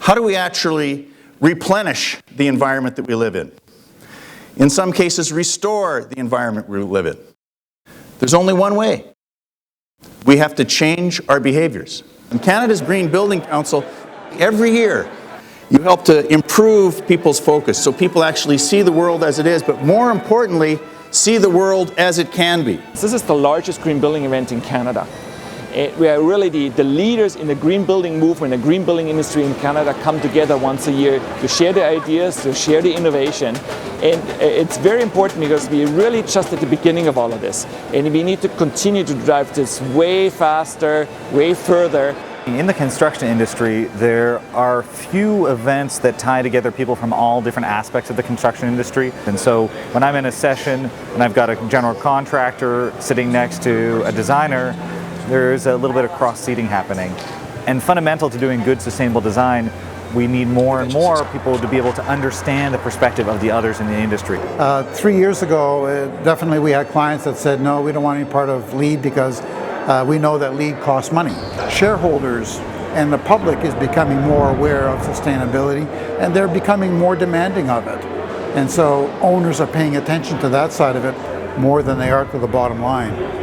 How do we actually replenish the environment that we live in? In some cases, restore the environment we live in. There's only one way. We have to change our behaviors. In Canada's Green Building Council, every year, you help to improve people's focus so people actually see the world as it is, but more importantly, see the world as it can be. This is the largest green building event in Canada. We are really the leaders in the green building movement, the green building industry in Canada come together once a year to share the ideas, to share the innovation. And it's very important because we're really just at the beginning of all of this. And we need to continue to drive this way faster, way further. In the construction industry, there are few events that tie together people from all different aspects of the construction industry. And so when I'm in a session and I've got a general contractor sitting next to a designer, there's a little bit of cross-seating happening. And fundamental to doing good sustainable design, we need more and more people to be able to understand the perspective of the others in the industry. 3 years ago, definitely we had clients that said, no, we don't want any part of LEED because we know that LEED costs money. Shareholders and the public is becoming more aware of sustainability, and they're becoming more demanding of it. And so owners are paying attention to that side of it more than they are to the bottom line.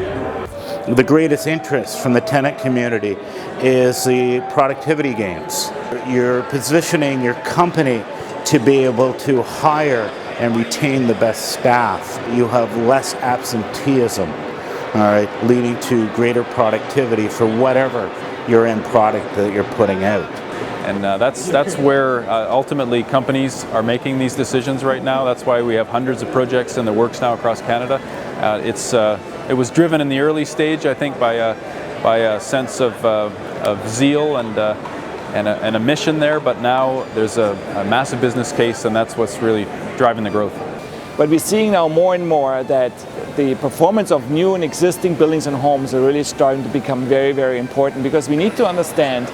The greatest interest from the tenant community is the productivity gains. You're positioning your company to be able to hire and retain the best staff. You have less absenteeism, all right, leading to greater productivity for whatever your end product that you're putting out. And that's where ultimately companies are making these decisions right now. That's why we have hundreds of projects in the works now across Canada. It was driven in the early stage, I think, by a sense of zeal and a mission there, but now there's a massive business case, and that's what's really driving the growth. But we're seeing now more and more that the performance of new and existing buildings and homes are really starting to become very, very important, because we need to understand,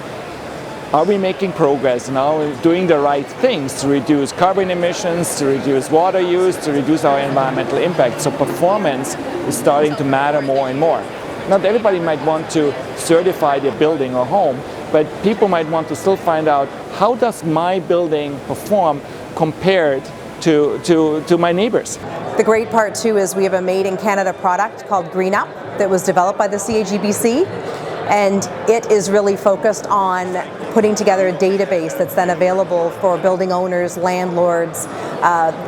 are we making progress and are we doing the right things to reduce carbon emissions, to reduce water use, to reduce our environmental impact? So performance is starting to matter more and more. Not everybody might want to certify their building or home, but people might want to still find out, how does my building perform compared to my neighbors? The great part too is we have a made in Canada product called Green Up that was developed by the CaGBC. And it is really focused on putting together a database that's then available for building owners, landlords,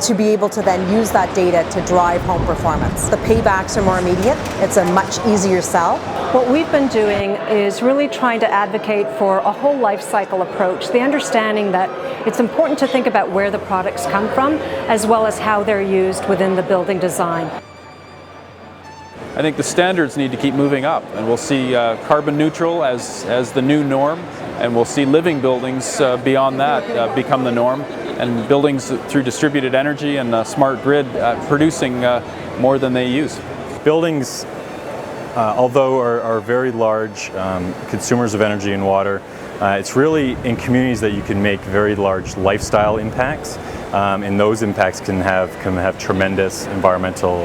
to be able to then use that data to drive home performance. The paybacks are more immediate. It's a much easier sell. What we've been doing is really trying to advocate for a whole life cycle approach, the understanding that it's important to think about where the products come from, as well as how they're used within the building design. I think the standards need to keep moving up, and we'll see carbon neutral as the new norm, and we'll see living buildings beyond that become the norm, and buildings through distributed energy and a smart grid producing more than they use. Buildings, although are very large consumers of energy and water, it's really in communities that you can make very large lifestyle impacts, and those impacts can have tremendous environmental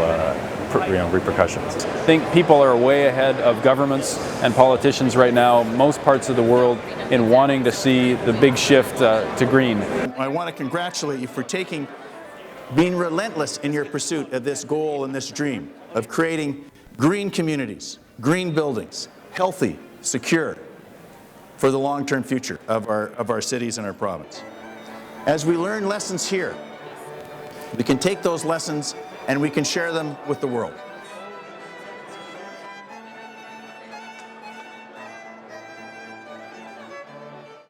repercussions. I think people are way ahead of governments and politicians right now, most parts of the world, in wanting to see the big shift to green. I want to congratulate you for being relentless in your pursuit of this goal and this dream of creating green communities, green buildings, healthy, secure, for the long-term future of our cities and our province. As we learn lessons here, we can take those lessons and we can share them with the world.